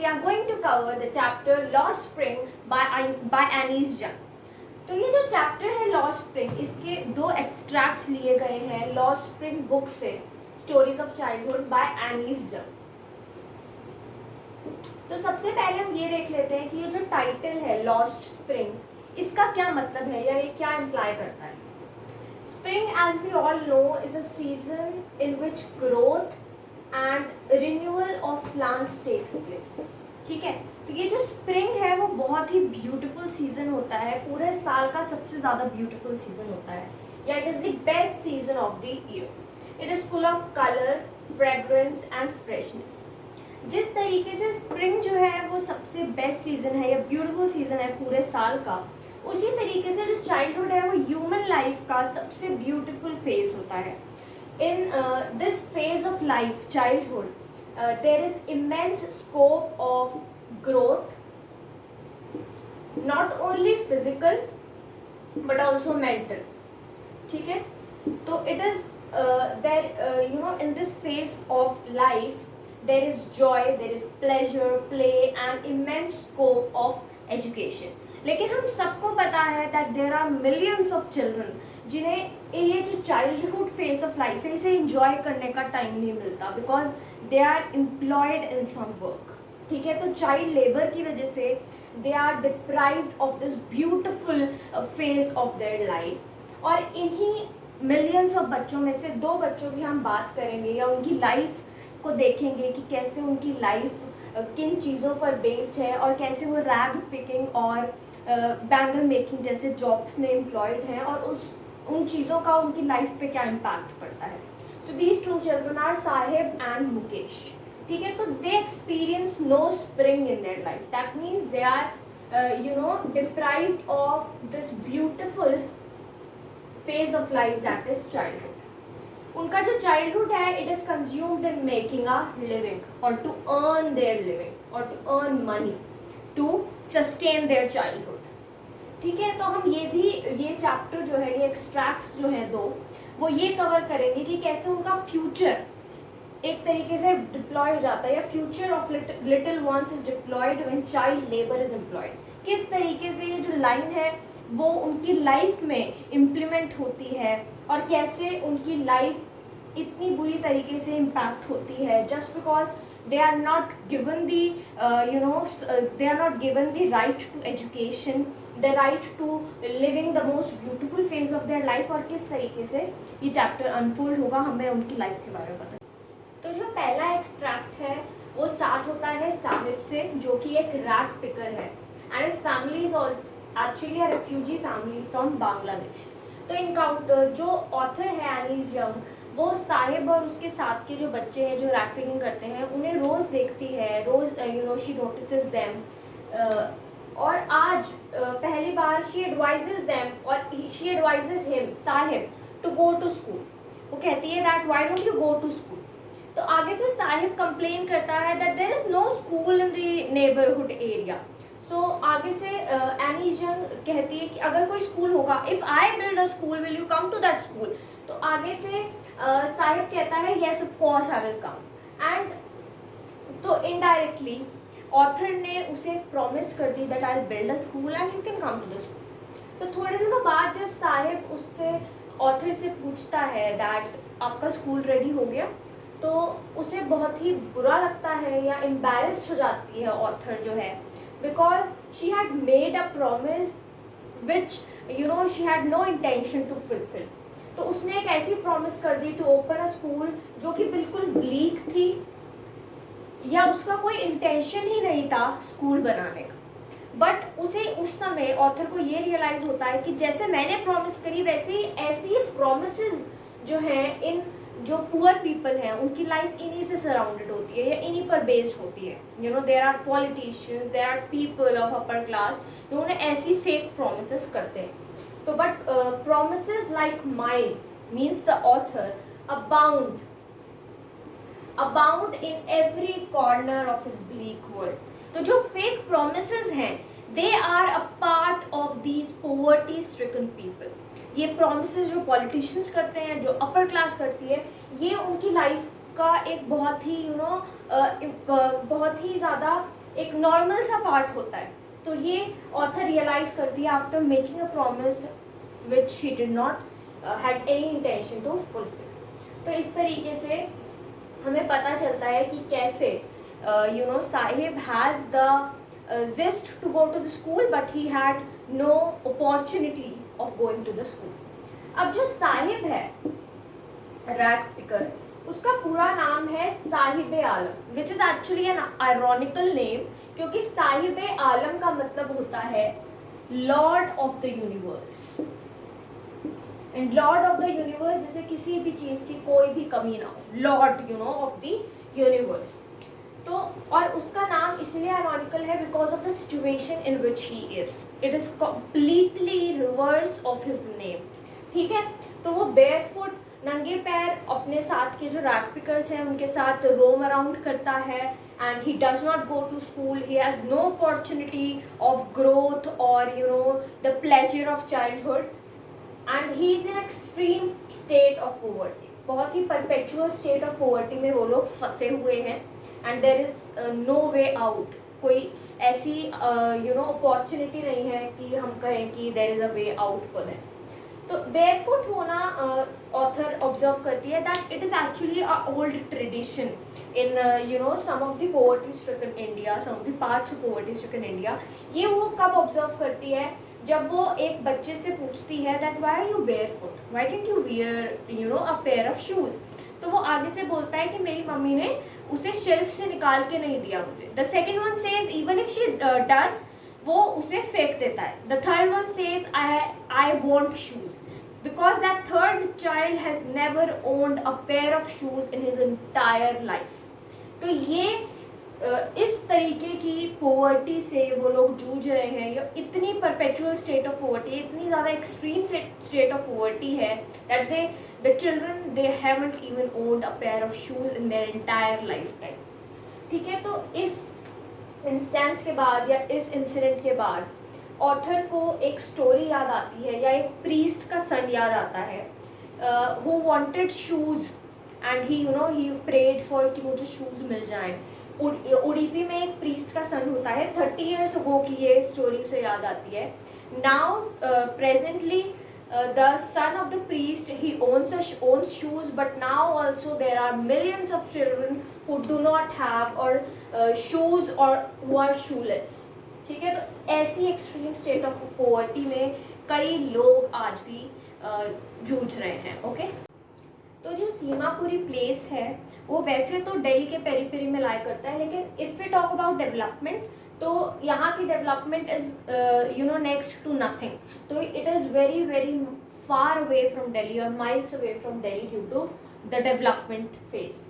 we are going to cover the chapter Lost Spring by Annie's Young. तो ये जो chapter है lost spring, इसके 2 एक्सट्रैक्ट्स लिए गए हैं लॉस्ट स्प्रिंग बुक से, stories of childhood by Anees Jung. तो सबसे पहले हम ये देख लेते हैं कि ये जो टाइटल है लॉस्ट स्प्रिंग, इसका क्या मतलब है या ये क्या इम्प्लाई करता है. Spring, as we all know, is a season in which growth and renewal of plants takes place. ठीक है, तो ये जो स्प्रिंग है वो बहुत ही ब्यूटीफुल सीजन होता है, पूरे साल का सबसे ज़्यादा ब्यूटीफुल सीजन होता है, या it is the best season of the year. It is full of colour, fragrance and freshness. जिस तरीके से स्प्रिंग जो है वो सबसे बेस्ट सीजन है या ब्यूटीफुल सीजन है पूरे साल का, उसी तरीके से जो चाइल्डहुड है वो ह्यूमन लाइफ का सबसे ब्यूटीफुल फेज होता है. In this phase of life, childhood, there is immense scope of growth, not only physical but also mental. ठीक है, तो it is there, in this phase of life there is joy, there is pleasure, play and immense scope of education. लेकिन हम सबको पता है that there are millions of children जिन्हें ये जो चाइल्डहुड फेज ऑफ लाइफ है इसे इंजॉय करने का टाइम नहीं मिलता, because they are employed in some work. ठीक है, तो चाइल्ड लेबर की वजह से they are deprived of this beautiful phase of their life. और इन्हीं मिलियंस ऑफ बच्चों में से 2 बच्चों की हम बात करेंगे या उनकी लाइफ को देखेंगे कि कैसे उनकी लाइफ किन चीज़ों पर बेस्ड है और कैसे वो रैग पिकिंग और बैंगल मेकिंग जैसे जॉब्स में एम्प्लॉयड हैं और उन चीज़ों का उनकी लाइफ पे क्या इम्पैक्ट पड़ता है. So these 2 children are Sahib and Mukesh. ठीक है, तो they experience no spring in their life. That means they are deprived of this beautiful phase of life that is childhood. उनका जो चाइल्डहुड है it is consumed in making a living और to earn their living और to earn money to sustain their childhood. ठीक है, तो हम ये चैप्टर जो है, ये एक्सट्रैक्ट्स जो हैं 2, वो ये कवर करेंगे कि कैसे उनका फ्यूचर एक तरीके से डिप्लॉय हो जाता है या future of little ones is deployed when child labour is employed. किस तरीके से ये जो लाइन है वो उनकी लाइफ में इम्प्लीमेंट होती है और कैसे उनकी लाइफ इतनी बुरी तरीके से इम्पैक्ट होती है just because they are not given they are not given the right to education, the right to living the most beautiful phase of their life. और किस तरीके से ये चैप्टर अनफोल्ड होगा हमें उनकी लाइफ के बारे में पता. तो जो पहला एक्सट्रैक्ट है वो स्टार्ट होता है साहिब से, जो कि एक रैग पिकर है and his family is actually a refugee family from Bangladesh. तो इनकाउंटर जो ऑथर है एनीज यंग, वो साहिब और उसके साथ के जो बच्चे हैं जो रैग पिकिंग करते हैं उन्हें रोज़ देखती है, रोज़ शी नोटिसेस देम. और आज पहली बार शी एडवाइजेज देम और she advises him, Sahib, to go to school. वो कहती है that why don't you go to school. तो आगे से साहिब कंप्लेन करता है that there is no school in the neighbourhood area. So आगे से एनीज यंग कहती है कि अगर कोई स्कूल होगा, if I build a school will you come to that school. तो आगे से साहिब कहता है yes of course I will come. And तो इनडायरेक्टली ऑथर ने उसे प्रॉमिस कर दी that I will build a school and you can come to the school. तो थोड़े दिनों बाद जब साहिब उससे ऑथर से पूछता है दैट आपका स्कूल रेडी हो गया, तो उसे बहुत ही बुरा लगता है या एम्बैरेस्ड हो जाती है ऑथर जो है, because she had made a promise which she had no intention to fulfil. तो उसने एक ऐसी प्रॉमिस कर दी टू ओपन अ स्कूल जो कि बिल्कुल ब्लीक थी या उसका कोई इंटेंशन ही नहीं था स्कूल बनाने का. बट उसे उस समय ऑथर को ये रियलाइज़ होता है कि जैसे मैंने प्रॉमिस करी वैसे ही ऐसी प्रॉमिसेस जो हैं इन जो पुअर पीपल हैं उनकी लाइफ इन्हीं से सराउंडेड होती है या इन्हीं पर बेस्ड होती है. There are politicians, there are people of upper class जो उन्हें ऐसी फेक प्रॉमिसेस करते हैं. तो but promises like mine, means the author, abound in every corner of his bleak world. तो जो fake promises हैं they are a part of these poverty stricken people. ये promises जो politicians करते हैं, जो upper class करती है, ये उनकी life का एक बहुत ही बहुत ही ज़्यादा एक नॉर्मल सा पार्ट होता है। तो ये ऑथर रियलाइज करती है after making a promise which she did not had any intention to fulfil. तो इस तरीके से हमें पता चलता है कि कैसे Sahib has the zest to go to the school but he had no opportunity of going to the school. अब जो साहिब है रैग पिकर, उसका पूरा नाम है Sahib Alam, which is actually an ironical name, क्योंकि साहिब आलम का मतलब होता है lord of the universe. And lord of the universe, जैसे किसी भी चीज की कोई भी कमी ना हो, लॉर्ड ऑफ द यूनिवर्स। तो और उसका नाम इसलिए आयरॉनिकल है because of the situation in which he is, it is completely reverse of his name. ठीक है, तो वो बेयरफुट, नंगे पैर अपने साथ के जो रैग पिकर्स हैं उनके साथ रोम अराउंड करता है, and he does not go to school, he has no opportunity of growth और the pleasure of childhood, and he is in extreme state of poverty. बहुत ही परपेचुअल स्टेट ऑफ पोवर्टी में वो लोग फंसे हुए हैं, and there is no way out. कोई ऐसी अपॉर्चुनिटी नहीं है कि हम कहें कि there is a way out for them. तो बेयरफुट होना ऑथर ऑब्जर्व करती है that it is actually a old tradition in some of the poverty stricken India, some of the parts of poverty stricken India. ये वो कब observe करती है, जब वो एक बच्चे से पूछती है that why are you barefoot, why didn't you wear a pair of shoes. तो वो आगे से बोलता है कि मेरी मम्मी ने उसे शेल्फ से निकाल के नहीं दिया मुझे। The second one says even if she does, वो उसे फेंक देता है। The third one says I want shoes, because that third child has never owned a pair of shoes in his entire life. तो ये इस तरीके की पोवर्टी से वो लोग जूझ रहे हैं, या इतनी परपेचुअल स्टेट ऑफ पोवर्टी, इतनी ज़्यादा एक्सट्रीम स्टेट ऑफ पोवर्टी है that the children they haven't even owned a pair of shoes in their entire lifetime. ठीक है, तो इस इंस्टेंस के बाद या इस इंसिडेंट के बाद ऑथर को एक स्टोरी याद आती है, या एक प्रीस्ट का सन याद आता है who wanted shoes and he prayed for कि मुझे शूज़ मिल जाएं। उडीपी में एक प्रीस्ट का सन होता है, 30 years ago की ये स्टोरी उसे याद आती है। Now presently the son of the priest, he owns shoes, but now also there are millions of children who do not have or shoes or who are shoeless. ठीक है, तो ऐसी एक्सट्रीम स्टेट ऑफ पोवर्टी में कई लोग आज भी जूझ रहे हैं। ओके, तो जो सीमापुरी प्लेस है वो वैसे तो दिल्ली के पेरीफेरी में लाई करता है, लेकिन if we talk about development, तो यहाँ की development is next to nothing. तो it is very very far away from Delhi और miles away from Delhi due to the development phase.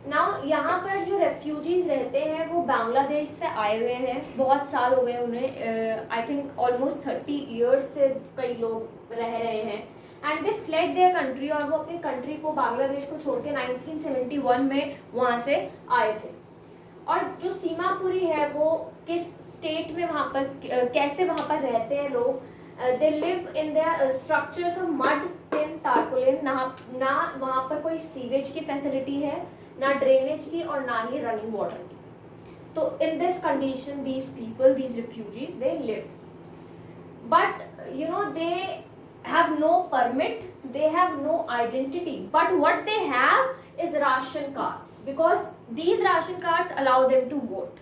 Now यहाँ पर जो रेफ्यूजीज़ रहते हैं वो बांग्लादेश से आए हुए हैं, बहुत साल हो गए उन्हें, आई थिंक ऑलमोस्ट 30 years से कई लोग रह रहे हैं, and they fled their country, और वो अपनी कंट्री को, बांग्लादेश को छोड़ के 1971 में वहाँ से आए थे। और जो सीमापुरी है वो किस स्टेट में वहाँ पर कैसे वहाँ पर रहते हैं लोग, they live in their structures of mud, tin, टार्पोलिन। ना वहाँ पर कोई सीवेज की फैसिलिटी है, ना ड्रेनेज की, और ना ही रनिंग वाटर की। तो in this condition these people, these refugees, they live, but they have no permit, they have no identity, but what they have is ration cards, because these ration cards allow them to vote.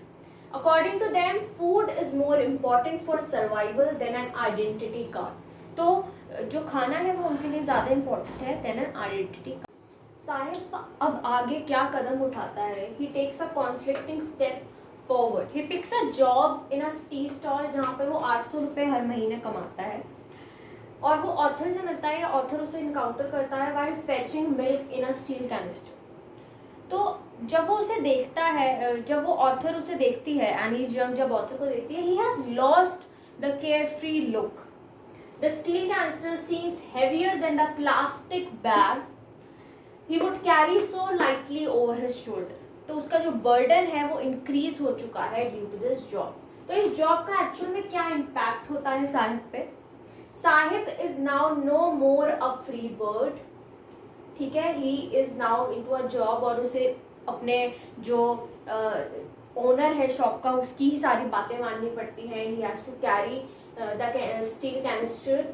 According to them, food is more important for survival than an identity card. तो जो खाना है वो उनके लिए ज़्यादा important है than an identity card. Sahib अब आगे क्या कदम उठाता है? He takes a conflicting step forward. He picks a job in a tea stall जहाँ पर वो 800 रुपये हर महीने कमाता है, और वो ऑथर से मिलता है, या ऑथर उसे इनकाउंटर करता है while fetching milk in a steel canister. तो जब वो उसे देखता है, जब वो ऑथर उसे देखती है, एनीज यंग जब ऑथर को देखती है, he has lost the carefree look. The steel canister seems heavier than the plastic bag he would carry so lightly over his shoulder. तो उसका जो बर्डन है वो इंक्रीज हो चुका है ड्यू टू दिस जॉब। तो इस जॉब का एक्चुअल में क्या इम्पैक्ट होता है साहिब पे? Saheb is now no more a free bird, ठीक है, he is now into a job, और उसे अपने जो ओनर है शॉप का, उसकी ही सारी बातें माननी पड़ती हैं. He has to carry the steel canister,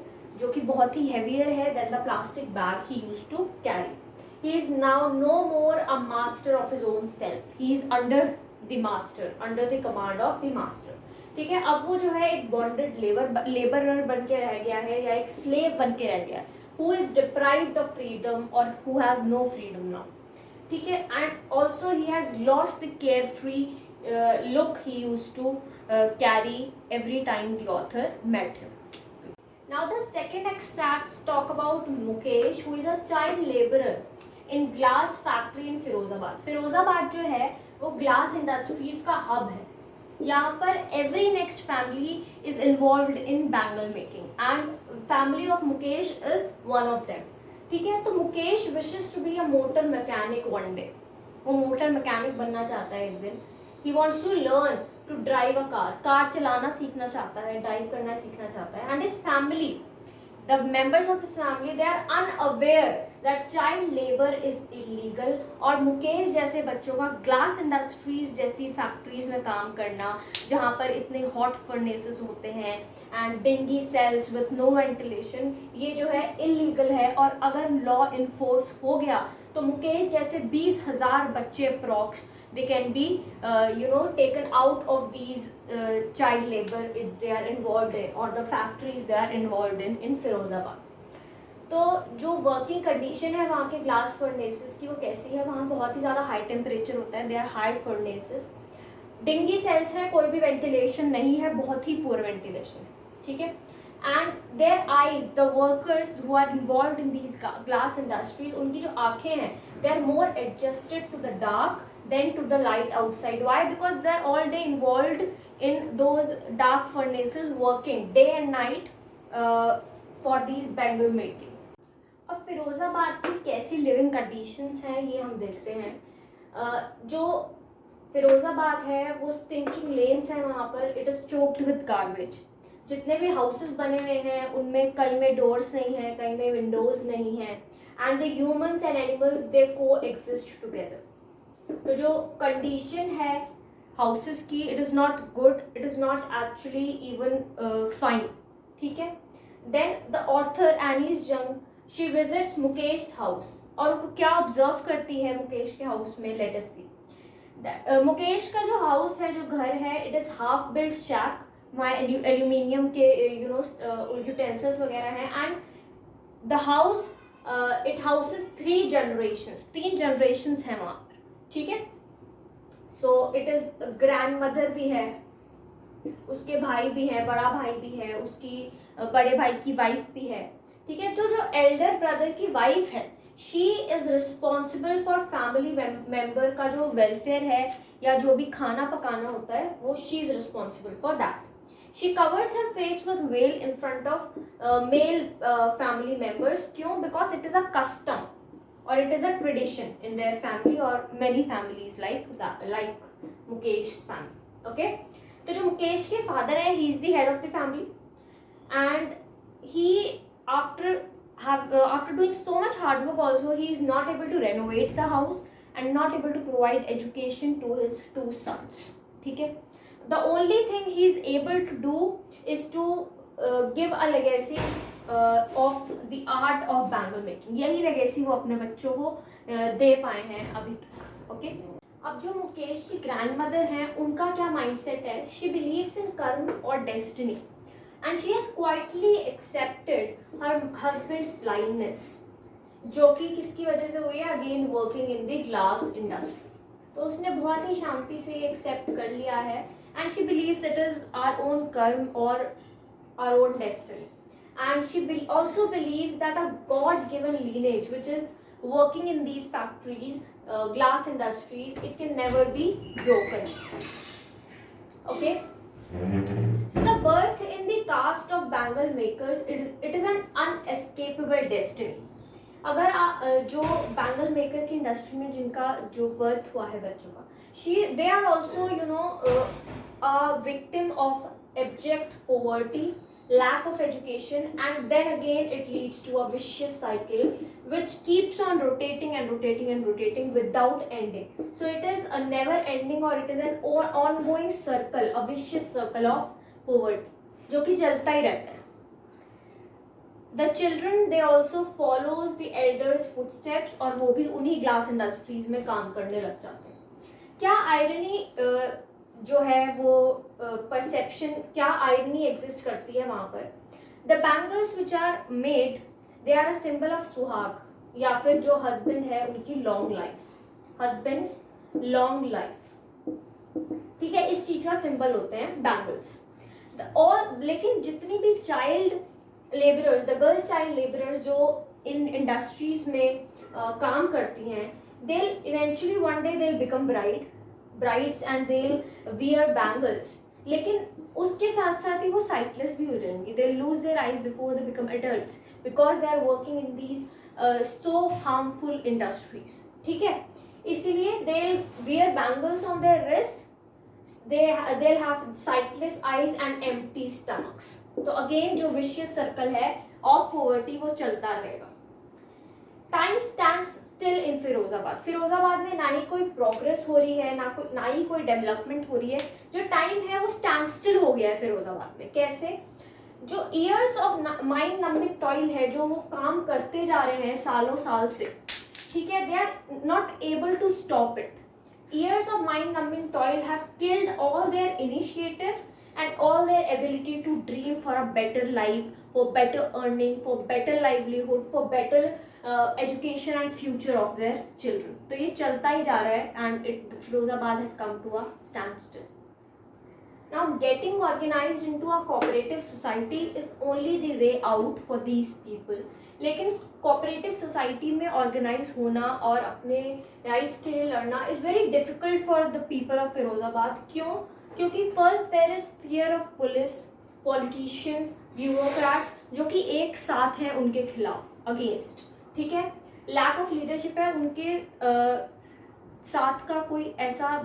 जो कि बहुत ही हेवियर है than the plastic bag he used to carry. He is now no more a master of his own self, he is under the master, under the command of the master. ठीक है, अब वो जो है एक bonded labourer बन के रह गया है, या एक स्लेव बन के रह गया है, who is deprived of freedom और who has no freedom now. ठीक है, and also he has lost the care free look he used to carry every time the author met him. Now the second extracts talk about Mukesh, who is a child laborer in glass factory in Firozabad. Firozabad जो है वो glass industries का hub है. यहाँ पर every next family is involved in bangle making and family of Mukesh is one of them. ठीक है, तो Mukesh wishes to be a motor mechanic one day. वो मोटर मैकेनिक बनना चाहता है एक दिन. He wants to learn to drive a car. Car चलाना सीखना चाहता है, ड्राइव करना सीखना चाहता है. And his family, the members of his family, they are unaware that child labor is illegal. और मुकेश जैसे बच्चों का ग्लास इंडस्ट्रीज जैसी फैक्ट्रीज में काम करना, जहाँ पर इतने हॉट फर्नेसेस होते हैं and dingy cells with no ventilation, ये जो है इलीगल है. और अगर लॉ इन्फोर्स हो गया तो मुकेश जैसे 20,000 बच्चे approx they can be taken out of these child labor if they are involved in, or the factories they are involved in Firozabad. तो जो वर्किंग कंडीशन है वहाँ के ग्लास फर्नेसेस की वो कैसी है, वहाँ बहुत ही ज़्यादा हाई टेम्परेचर होता है, they are high furnaces. Dingy cells है, कोई भी वेंटिलेशन नहीं है, बहुत ही पुअर वेंटिलेशन है. ठीक है, and their eyes, the workers who are involve in these glass industries, उनकी जो आँखें हैं they are more adjusted to the dark than to the light outside. Why? Because they are all day involved in those dark furnaces, working day and night for these bangle making. अब फिरोज़ाबाद की कैसी living conditions हैं ये हम देखते हैं. जो फिरोज़ाबाद है वो स्टिंकिंग लेन्स हैं, वहाँ पर it is choked with garbage. जितने भी हाउसेस बने हुए हैं उनमें कई में डोर्स नहीं हैं, कई में विंडोज़ नहीं हैं, and the humans and animals they को एग्जिस्ट टुगेदर. तो जो कंडीशन है हाउसेस की, it is not good, it is not actually even fine. ठीक है, देन द ऑथर एनीस जंग, शी विजिट्स मुकेश हाउस, और वो क्या ऑब्जर्व करती है मुकेश के हाउस में, लेट अस सी. मुकेश का जो हाउस है, जो घर है, इट इज़ हाफ बिल्ड शैक, वहाँ एल्यूमिनियम के यूटेंसिल्स वगैरह हैं, and the house it houses 3 generations, 3 generations हैं वहाँ. ठीक है, so it is grand mother भी है, उसके भाई भी है, बड़ा भाई भी है, उसकी बड़े भाई की वाइफ भी है. ठीक है, तो जो एल्डर ब्रदर की वाइफ है, she is responsible for family member का जो वेलफेयर है या जो भी खाना पकाना होता है वो she is responsible for that. She covers her face with veil in front of male family members. क्यों? Because it is a custom or it is a tradition in their family or many families like that, like Mukesh's family. Okay, तो जो मुकेश के father है, he is the head of the family, and he after doing so much hard work also, he is not able to renovate the house and not able to provide education to his 2 sons. ठीक है, the only thing he is able to do is to give a legacy of the art of bangle making. यही legacy वो अपने बच्चों को दे पाए हैं अभी तक. ओके, अब जो मुकेश की ग्रैंड मदर हैं उनका क्या माइंडसेट है, शी बिलीव्स इन कर्म और destiny, and she has quietly accepted her husband's blindness, जो कि किसकी वजह से हुई है, again working in the glass industry. तो उसने बहुत ही शांति से ये एक्सेप्ट कर लिया है, and she believes it is our own karma और our own destiny. And she also believes that a God-given lineage which is working in these factories, glass industries, it can never be broken. Okay, so the birth in the caste of bangle makers, it is an unescapable destiny. अगर जो bangle maker की industry में जिनका जो birth हुआ है बच्चों का, they are also a victim of abject poverty, lack of education, and then again it leads to a vicious cycle which keeps on rotating and rotating and rotating without ending. So it is a never ending or it is an ongoing circle, a vicious circle of poverty, जो कि चलता ही रहता है. The children they also follows the elders footsteps और वो भी उन्हीं glass industries में काम करने लग जाते हैं. क्या आयरनी जो है वो परसेप्शन, क्या आयरनी एग्जिस्ट करती है वहाँ पर. The bangles which are made they are a symbol of suhag, या फिर जो हस्बैंड है उनकी long life, husband's long life. ठीक है, इस चीज का सिंबल होते हैं बैंगल्स. और लेकिन जितनी भी child labourers, the girl child labourers जो इन इंडस्ट्रीज में काम करती हैं, they eventually one day they become brides and they wear bangles. लेकिन उसके साथ साथ ही वो साइटलेस भी हो जाएंगी. They lose their eyes before they become adults because they are working in these so harmful industries. ठीक है, इसीलिए they wear bangles on their wrist, they'll have sightless eyes and empty stomachs. तो अगेन जो vicious circle है of poverty वो चलता रहेगा. Time stands still in Firozabad. Firozabad में ना ही कोई प्रोग्रेस हो रही है, ना ही कोई डेवलपमेंट हो रही है. जो टाइम है वो स्टैंड स्टिल हो गया है फिरोजाबाद में. कैसे? जो years of mind numbing toil है, जो वो काम करते जा रहे हैं सालों साल से, ठीक है, they are not able to stop it. Years of mind-numbing toil have killed all their initiative and all their ability to dream for a better life, for better earning, for better livelihood, for better education and future of their children. तो ये चलता ही जा रहा है and Firozabad has come to a standstill. Now, getting organized into a cooperative society is only the way out for these people. लेकिन cooperative society में organise होना और अपने राइट्स के लिए लड़ना is very difficult for the people of Firozabad. क्यों? क्योंकि first there is fear of police, politicians, bureaucrats जो कि एक साथ हैं उनके खिलाफ, अगेंस्ट. ठीक है, लैक ऑफ लीडरशिप है उनके साथ का. कोई ऐसा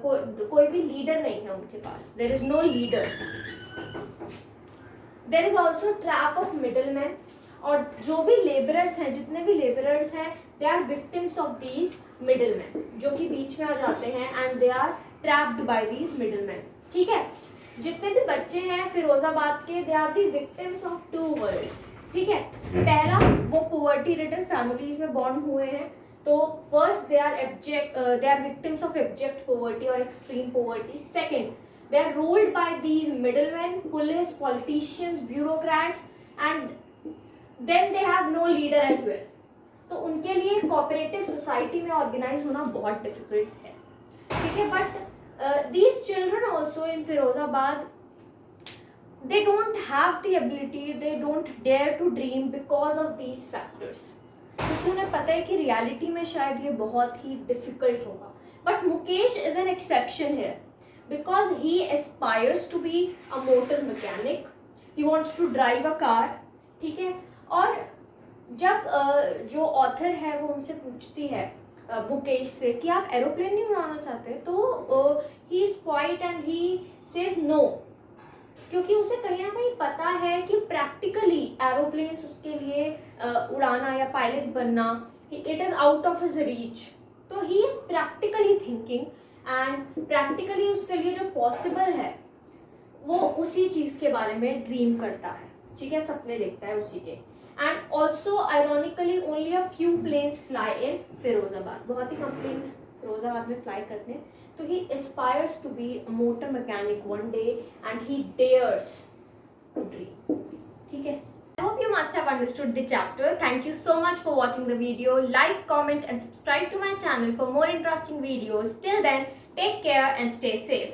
कोई भी लीडर नहीं है उनके पास. There is no leader. There is also trap of middle man. और जो भी लेबरर्स हैं, जितने भी लेबरर्स हैं, they are victims of these middle man, जो कि बीच में आ जाते हैं and they are trapped by these middle man. ठीक है, जितने भी बच्चे हैं फिरोजाबाद के, they are the victims of two worlds. ठीक है, पहला वो पॉवर्टी रिडन फैमिलीज में बॉर्न हुए हैं, तो first they are victims of abject poverty और extreme poverty. Second, they are ruled by these middle man, police, politicians, bureaucrats, and then they have no leader as well. तो उनके लिए cooperative society में organise होना बहुत difficult है. ठीक है, but these children also in Firozabad, they don't have the ability, they don't dare to dream because of these factors. क्योंकि उन्हें पता है कि रियलिटी में शायद ये बहुत ही डिफिकल्ट होगा. But Mukesh is an exception है because he aspires to be a motor mechanic. He wants to drive a car. ठीक है, और जब जो ऑथर है वो उनसे पूछती है मुकेश से कि आप एरोप्लेन नहीं उड़ाना चाहते, तो he is quiet and he says no, क्योंकि उसे कहीं ना कहीं पता है कि प्रैक्टिकली एरोप्लेन्स उसके लिए उड़ाना या पायलट बनना it is out of his reach. तो he is practically thinking and practically उसके लिए जो पॉसिबल है वो उसी चीज़ के बारे में ड्रीम करता है. ठीक है, सपने देखता है उसी के. And also ironically only a few planes fly in Firozabad. बहुत ही कम प्लेन्स फिरोजाबाद में फ्लाई करते हैं. तो he aspires to be a motor mechanic one day and he dares to dream. ठीक है, I hope you must have understood the chapter. Thank you so much for watching the video. Like, comment and subscribe to my channel for more interesting videos. Till then, take care and stay safe.